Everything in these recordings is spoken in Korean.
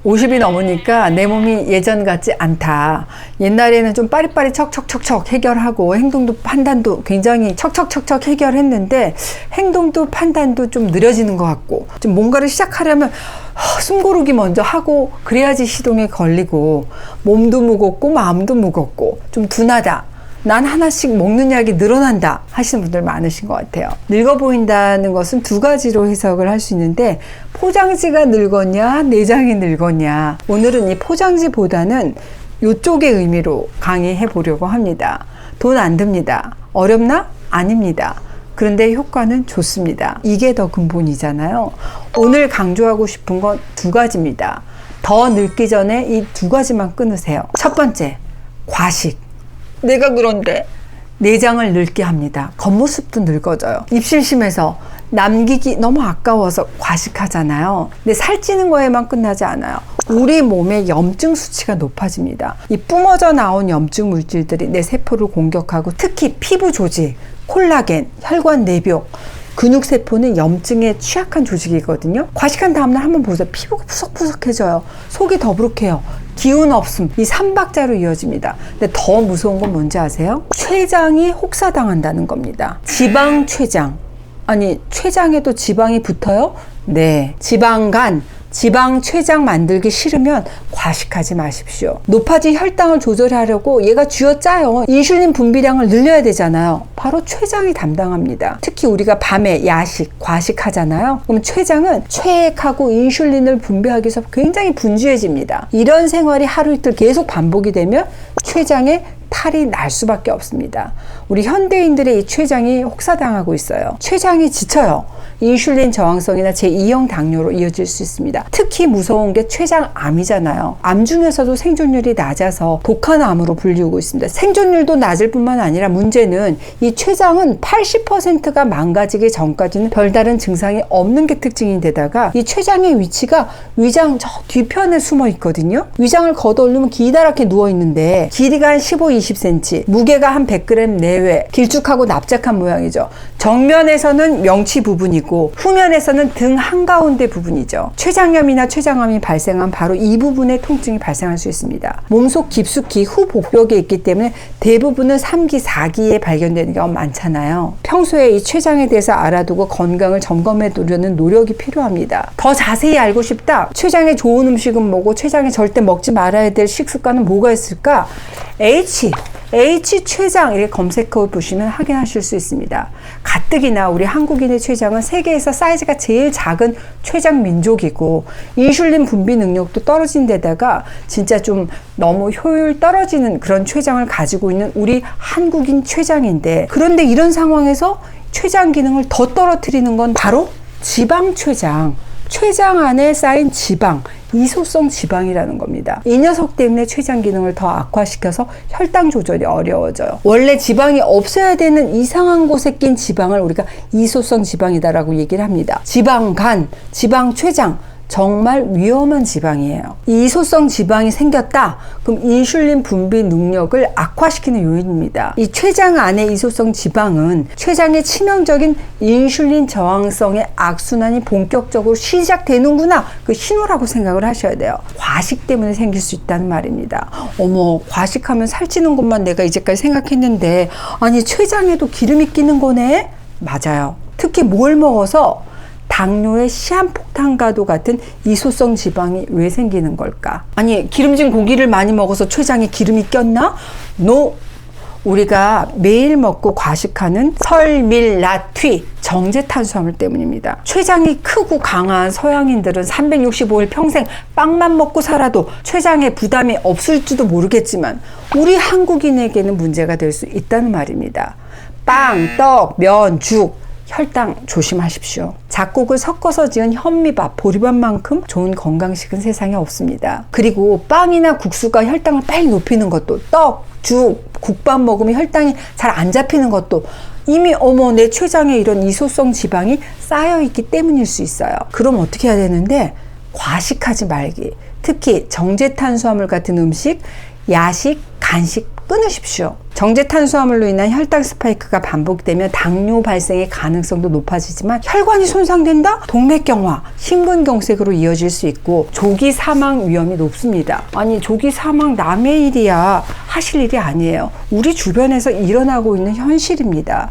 50이 넘으니까 내 몸이 예전 같지 않다. 옛날에는 좀 빠릿빠릿 척척척척 해결하고 행동도 판단도 굉장히 척척척척 해결했는데 행동도 판단도 좀 느려지는 것 같고 좀 뭔가를 시작하려면 숨고르기 먼저 하고 그래야지 시동에 걸리고 몸도 무겁고 마음도 무겁고 좀 둔하다. 난 하나씩 먹는 약이 늘어난다 하시는 분들 많으신 것 같아요. 늙어 보인다는 것은 두 가지로 해석을 할 수 있는데 포장지가 늙었냐 내장이 늙었냐. 오늘은 이 포장지보다는 이쪽의 의미로 강의해 보려고 합니다. 돈 안 듭니다. 어렵나? 아닙니다. 그런데 효과는 좋습니다. 이게 더 근본이잖아요. 오늘 강조하고 싶은 건 두 가지입니다. 더 늙기 전에 이 두 가지만 끊으세요. 첫 번째, 과식. 내가 그런데 내장을 늙게 합니다. 겉모습도 늙어져요. 입심심해서 남기기 너무 아까워서 과식하잖아요. 근데 살찌는 거에만 끝나지 않아요. 우리 몸의 염증 수치가 높아집니다. 이 뿜어져 나온 염증 물질들이 내 세포를 공격하고 특히 피부 조직, 콜라겐, 혈관 내벽, 근육세포는 염증에 취약한 조직이거든요. 과식한 다음날 한번 보세요. 피부가 푸석푸석해져요. 속이 더부룩해요. 기운 없음. 이 3박자로 이어집니다. 근데 더 무서운 건 뭔지 아세요? 췌장이 혹사당한다는 겁니다. 지방 췌장. 아니, 췌장에도 지방이 붙어요? 네. 지방간, 지방 췌장 만들기 싫으면 과식하지 마십시오. 높아진 혈당을 조절하려고 얘가 쥐어짜요. 인슐린 분비량을 늘려야 되잖아요. 바로 췌장이 담당합니다. 특히 우리가 밤에 야식, 과식하잖아요. 그럼 췌장은 췌액하고 인슐린을 분비하기 위해서 굉장히 분주해집니다. 이런 생활이 하루 이틀 계속 반복이 되면 췌장에 탈이 날 수밖에 없습니다. 우리 현대인들의 이 췌장이 혹사당하고 있어요. 췌장이 지쳐요. 인슐린 저항성이나 제2형 당뇨로 이어질 수 있습니다. 특히 무서운 게 췌장암이잖아요. 암 중에서도 생존율이 낮아서 독한 암으로 불리우고 있습니다. 생존율도 낮을 뿐만 아니라 문제는 이 췌장은 80%가 망가지기 전까지는 별다른 증상이 없는 게 특징인데다가 이 췌장의 위치가 위장 저 뒤편에 숨어 있거든요. 위장을 걷어 올리면 기다랗게 누워 있는데 길이가 한 15-20cm, 무게가 한 100g 내외, 길쭉하고 납작한 모양이죠. 정면에서는 명치 부분이고 후면에서는 등 한가운데 부분이죠. 췌장염이나 췌장암이 발생한 바로 이 부분에 통증이 발생할 수 있습니다. 몸속 깊숙이 후복벽에 있기 때문에 대부분은 3기, 4기에 발견되는 경우가 많잖아요. 평소에 이 췌장에 대해서 알아두고 건강을 점검해 두려는 노력이 필요합니다. 더 자세히 알고 싶다. 췌장에 좋은 음식은 뭐고 췌장에 절대 먹지 말아야 될 식습관은 뭐가 있을까? H췌장 이렇게 검색해 보시면 확인하실 수 있습니다. 가뜩이나 우리 한국인의 췌장은 세계에서 사이즈가 제일 작은 췌장 민족이고 인슐린 분비 능력도 떨어진 데다가 진짜 좀 너무 효율 떨어지는 그런 췌장을 가지고 있는 우리 한국인 췌장인데, 그런데 이런 상황에서 췌장 기능을 더 떨어뜨리는 건 바로 지방췌장. 췌장 안에 쌓인 지방, 이소성 지방이라는 겁니다. 이 녀석 때문에 췌장 기능을 더 악화시켜서 혈당 조절이 어려워져요. 원래 지방이 없어야 되는 이상한 곳에 낀 지방을 우리가 이소성 지방이다라고 얘기를 합니다. 지방간, 지방췌장, 정말 위험한 지방이에요. 이소성 지방이 생겼다? 그럼 인슐린 분비 능력을 악화시키는 요인입니다. 이 췌장 안에 이소성 지방은 췌장의 치명적인 인슐린 저항성의 악순환이 본격적으로 시작되는구나, 그 신호라고 생각을 하셔야 돼요. 과식 때문에 생길 수 있다는 말입니다. 어머, 과식하면 살찌는 것만 내가 이제까지 생각했는데 아니 췌장에도 기름이 끼는 거네? 맞아요. 특히 뭘 먹어서 당뇨의 시한폭탄과도 같은 이소성 지방이 왜 생기는 걸까? 아니, 기름진 고기를 많이 먹어서 췌장에 기름이 꼈나? No! 우리가 매일 먹고 과식하는 설밀라튀, 정제탄수화물 때문입니다. 췌장이 크고 강한 서양인들은 365일 평생 빵만 먹고 살아도 췌장에 부담이 없을지도 모르겠지만 우리 한국인에게는 문제가 될 수 있다는 말입니다. 빵, 떡, 면, 죽, 혈당 조심하십시오. 잡곡을 섞어서 지은 현미밥, 보리밥만큼 좋은 건강식은 세상에 없습니다. 그리고 빵이나 국수가 혈당을 빨리 높이는 것도, 떡, 죽, 국밥 먹으면 혈당이 잘 안 잡히는 것도 이미 어머 내 췌장에 이런 이소성 지방이 쌓여있기 때문일 수 있어요. 그럼 어떻게 해야 되는데? 과식하지 말기. 특히 정제탄수화물 같은 음식, 야식, 간식 끊으십시오. 정제 탄수화물로 인한 혈당 스파이크가 반복되면 당뇨 발생의 가능성도 높아지지만 혈관이 손상된다? 동맥경화, 심근경색으로 이어질 수 있고 조기 사망 위험이 높습니다. 아니 조기 사망 남의 일이야 하실 일이 아니에요. 우리 주변에서 일어나고 있는 현실입니다.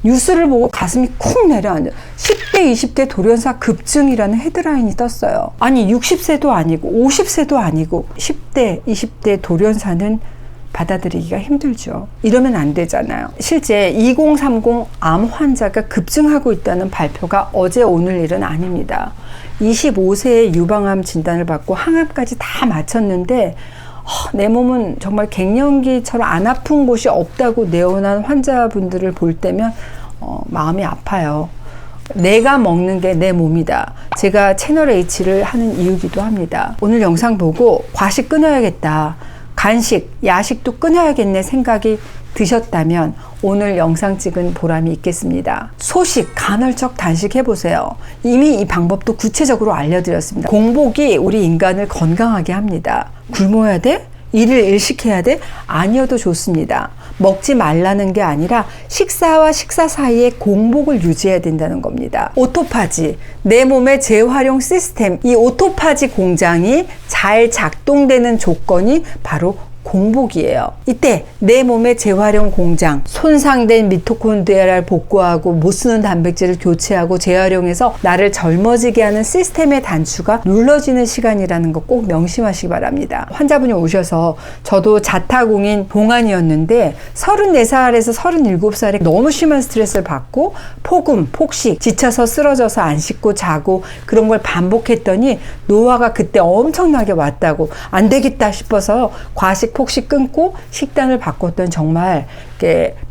뉴스를 보고 가슴이 쿵 내려앉아요. 10대, 20대 돌연사 급증이라는 헤드라인이 떴어요. 아니 60세도 아니고 50세도 아니고 10대, 20대 돌연사는 받아들이기가 힘들죠. 이러면 안 되잖아요. 실제 2030 암 환자가 급증하고 있다는 발표가 어제 오늘 일은 아닙니다. 25세에 유방암 진단을 받고 항암까지 다 마쳤는데 내 몸은 정말 갱년기처럼 안 아픈 곳이 없다고 내원한 환자분들을 볼 때면 마음이 아파요. 내가 먹는 게 내 몸이다. 제가 채널 H를 하는 이유기도 합니다. 오늘 영상 보고 과식 끊어야겠다. 간식, 야식도 끊어야겠네 생각이 드셨다면 오늘 영상 찍은 보람이 있겠습니다. 소식, 간헐적 단식 해보세요. 이미 이 방법도 구체적으로 알려드렸습니다. 공복이 우리 인간을 건강하게 합니다. 굶어야 돼? 일을 일식해야 돼? 아니어도 좋습니다. 먹지 말라는 게 아니라 식사와 식사 사이에 공복을 유지해야 된다는 겁니다. 오토파지, 내 몸의 재활용 시스템, 이 오토파지 공장이 잘 작동되는 조건이 바로 공복이에요. 이때 내 몸의 재활용 공장, 손상된 미토콘드리아를 복구하고 못 쓰는 단백질을 교체하고 재활용해서 나를 젊어지게 하는 시스템의 단추가 눌러지는 시간이라는 거 꼭 명심하시기 바랍니다. 환자분이 오셔서 저도 자타공인 동안이었는데 34살에서 37살에 너무 심한 스트레스를 받고 폭음, 폭식, 지쳐서 쓰러져서 안 씻고 자고 그런 걸 반복했더니 노화가 그때 엄청나게 왔다고 안 되겠다 싶어서 과식 폭식 끊고 식단을 바꿨던 정말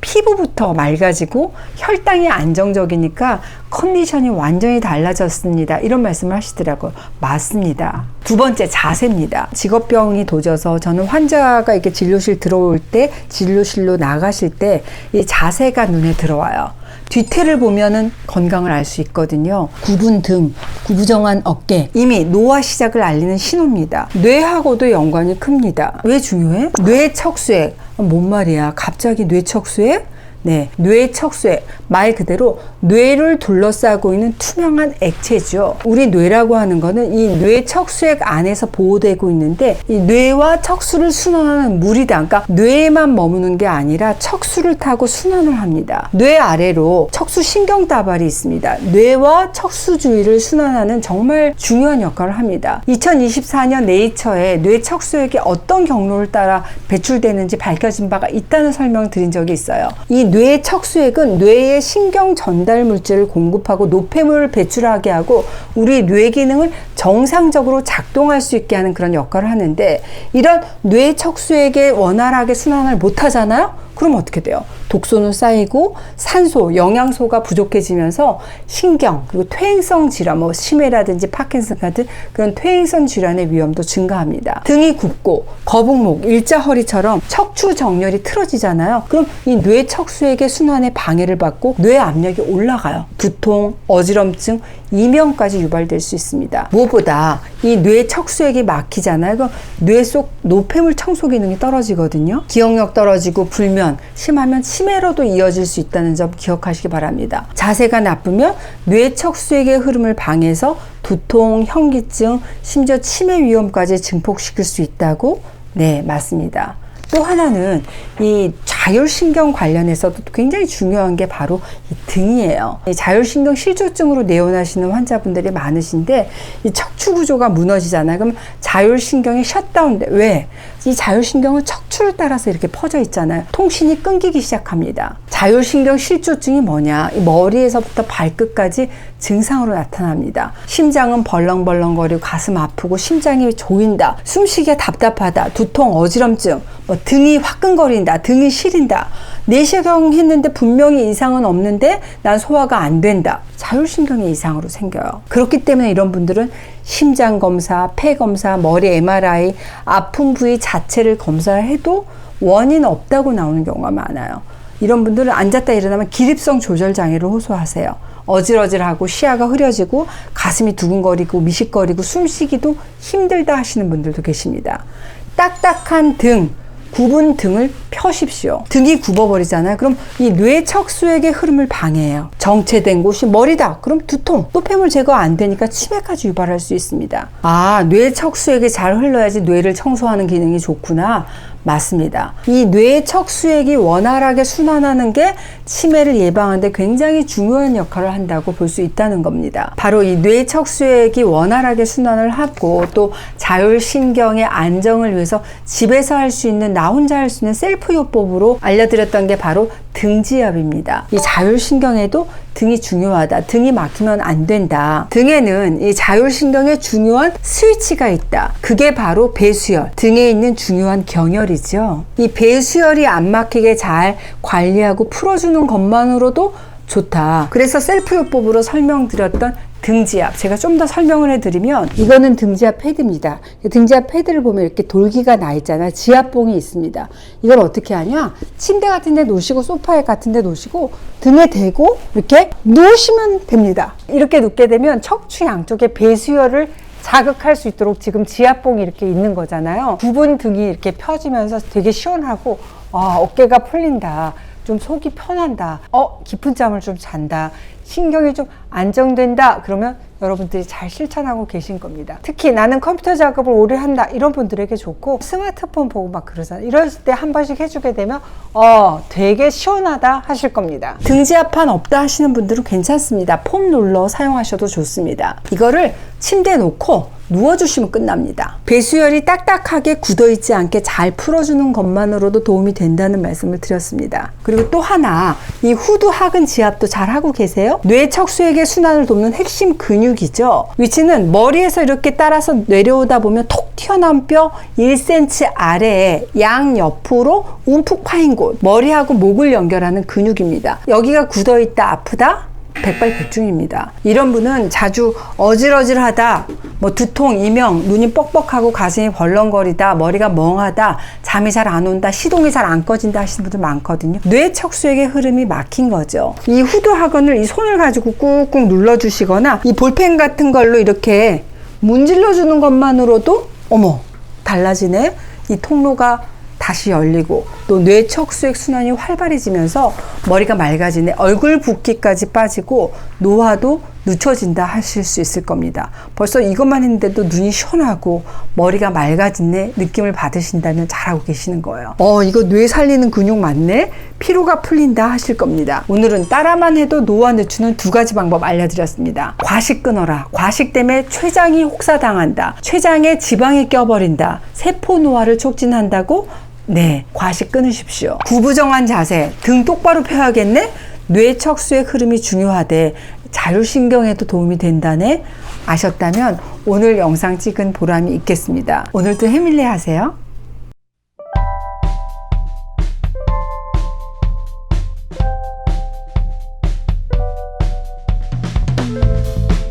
피부부터 맑아지고 혈당이 안정적이니까 컨디션이 완전히 달라졌습니다. 이런 말씀을 하시더라고요. 맞습니다. 두 번째, 자세입니다. 직업병이 도져서 저는 환자가 이렇게 진료실 들어올 때, 진료실로 나가실 때 이 자세가 눈에 들어와요. 뒤태를 보면은 건강을 알 수 있거든요. 굽은 등, 구부정한 어깨, 이미 노화 시작을 알리는 신호입니다. 뇌하고도 연관이 큽니다. 왜 중요해? 뇌척수액, 뭔 말이야? 갑자기 뇌척수액? 네, 뇌척수액, 말 그대로 뇌를 둘러싸고 있는 투명한 액체죠. 우리 뇌라고 하는 거는 이 뇌척수액 안에서 보호되고 있는데 이 뇌와 척수를 순환하는 물이다. 그러니까 뇌에만 머무는 게 아니라 척수를 타고 순환을 합니다. 뇌 아래로 척수 신경다발이 있습니다. 뇌와 척수 주위를 순환하는 정말 중요한 역할을 합니다. 2024년 네이처에 뇌척수액이 어떤 경로를 따라 배출되는지 밝혀진 바가 있다는 설명을 드린 적이 있어요. 이 뇌 척수액은 뇌의 신경 전달 물질을 공급하고 노폐물을 배출하게 하고 우리 뇌 기능을 정상적으로 작동할 수 있게 하는 그런 역할을 하는데 이런 뇌 척수액의 원활하게 순환을 못 하잖아요? 그럼 어떻게 돼요? 독소는 쌓이고 산소, 영양소가 부족해지면서 신경 그리고 퇴행성 질환, 심해라든지 파킨슨 같은 그런 퇴행성 질환의 위험도 증가합니다. 등이 굽고 거북목, 일자허리처럼 척추 정렬이 틀어지잖아요. 그럼 이 뇌 척수액의 순환에 방해를 받고 뇌 압력이 올라가요. 두통, 어지럼증, 이명까지 유발될 수 있습니다. 무엇보다 이 뇌 척수액이 막히잖아요. 그럼 뇌 속 노폐물 청소 기능이 떨어지거든요. 기억력 떨어지고 불면, 심하면 치매로도 이어질 수 있다는 점 기억하시기 바랍니다. 자세가 나쁘면 뇌 척수액의 흐름을 방해해서 두통, 현기증, 심지어 치매 위험까지 증폭시킬 수 있다고? 네, 맞습니다. 또 하나는 이 자율신경 관련해서도 굉장히 중요한 게 바로 이 등이에요. 이 자율신경 실조증으로 내원하시는 환자분들이 많으신데 이 척추 구조가 무너지잖아요. 그럼 자율신경이 셧다운돼. 왜? 이 자율신경은 척추를 따라서 이렇게 퍼져 있잖아요. 통신이 끊기기 시작합니다. 자율신경 실조증이 뭐냐? 이 머리에서부터 발끝까지 증상으로 나타납니다. 심장은 벌렁벌렁거리고 가슴 아프고 심장이 조인다. 숨쉬기가 답답하다. 두통, 어지럼증, 등이 화끈거린다. 등이 시린다. 내시경 했는데 분명히 이상은 없는데 난 소화가 안 된다. 자율신경의 이상으로 생겨요. 그렇기 때문에 이런 분들은 심장검사, 폐검사, 머리 MRI, 아픈 부위 자체를 검사해도 원인 없다고 나오는 경우가 많아요. 이런 분들은 앉았다 일어나면 기립성 조절 장애를 호소하세요. 어질어질하고 시야가 흐려지고 가슴이 두근거리고 미식거리고 숨쉬기도 힘들다 하시는 분들도 계십니다. 딱딱한 등, 굽은 등을 펴십시오. 등이 굽어버리잖아요. 그럼 이 뇌척수액의 흐름을 방해해요. 정체된 곳이 머리다. 그럼 두통, 노폐물 제거 안 되니까 치매까지 유발할 수 있습니다. 아, 뇌척수액이 잘 흘러야지 뇌를 청소하는 기능이 좋구나. 맞습니다. 이 뇌척수액이 원활하게 순환하는 게 치매를 예방하는 데 굉장히 중요한 역할을 한다고 볼 수 있다는 겁니다. 바로 이 뇌척수액이 원활하게 순환을 하고 또 자율신경의 안정을 위해서 집에서 할 수 있는, 나 혼자 할 수 있는 셀프 요법으로 알려드렸던 게 바로 등지압입니다. 이 자율신경에도 등이 중요하다. 등이 막히면 안 된다. 등에는 이 자율신경의 중요한 스위치가 있다. 그게 바로 배수혈. 등에 있는 중요한 경혈이죠. 이 배수혈이 안 막히게 잘 관리하고 풀어주는 것만으로도 좋다. 그래서 셀프 요법으로 설명드렸던 등지압, 제가 좀 더 설명을 해드리면 이거는 등지압 패드입니다. 등지압 패드를 보면 이렇게 돌기가 나 있잖아요. 지압봉이 있습니다. 이걸 어떻게 하냐, 침대 같은 데 놓으시고 소파에 같은 데 놓으시고 등에 대고 이렇게 누우시면 됩니다. 이렇게 눕게 되면 척추 양쪽에 배수혈을 자극할 수 있도록 지금 지압봉이 이렇게 있는 거잖아요. 굽은 등이 이렇게 펴지면서 되게 시원하고, 어깨가 풀린다, 좀 속이 편한다, 깊은 잠을 좀 잔다, 신경이 좀 안정된다, 그러면 여러분들이 잘 실천하고 계신 겁니다. 특히 나는 컴퓨터 작업을 오래 한다 이런 분들에게 좋고, 스마트폰 보고 막 그러잖아요. 이럴 때 한 번씩 해주게 되면 되게 시원하다 하실 겁니다. 등지압판 없다 하시는 분들은 괜찮습니다. 폼 롤러 사용하셔도 좋습니다. 이거를 침대에 놓고 누워주시면 끝납니다. 배수혈이 딱딱하게 굳어있지 않게 잘 풀어주는 것만으로도 도움이 된다는 말씀을 드렸습니다. 그리고 또 하나, 이 후두 하근 지압도 잘 하고 계세요? 뇌척수액의 순환을 돕는 핵심 근육이죠. 위치는 머리에서 이렇게 따라서 내려오다 보면 톡 튀어나온 뼈 1cm 아래에 양옆으로 움푹 파인 곳, 머리하고 목을 연결하는 근육입니다. 여기가 굳어있다, 아프다? 백발백중입니다. 이런 분은 자주 어질어질하다, 두통, 이명, 눈이 뻑뻑하고 가슴이 벌렁거리다, 머리가 멍하다, 잠이 잘 안 온다, 시동이 잘 안 꺼진다 하시는 분들 많거든요. 뇌척수액의 흐름이 막힌 거죠. 이 후두하근을 이 손을 가지고 꾹꾹 눌러주시거나 이 볼펜 같은 걸로 이렇게 문질러주는 것만으로도 달라지네. 이 통로가 다시 열리고 또 뇌척수액 순환이 활발해지면서 머리가 맑아지네, 얼굴 붓기까지 빠지고 노화도 늦춰진다 하실 수 있을 겁니다. 벌써 이것만 했는데도 눈이 시원하고 머리가 맑아지네 느낌을 받으신다면 잘하고 계시는 거예요. 이거 뇌 살리는 근육 맞네, 피로가 풀린다 하실 겁니다. 오늘은 따라만 해도 노화 늦추는 2가지 방법 알려드렸습니다. 과식 끊어라. 과식 때문에 췌장이 혹사당한다, 췌장에 지방이 껴버린다, 세포 노화를 촉진한다고? 네, 과식 끊으십시오. 구부정한 자세, 등 똑바로 펴야겠네? 뇌척수액 흐름이 중요하대, 자율신경에도 도움이 된다네? 아셨다면 오늘 영상 찍은 보람이 있겠습니다. 오늘도 해밀리 하세요.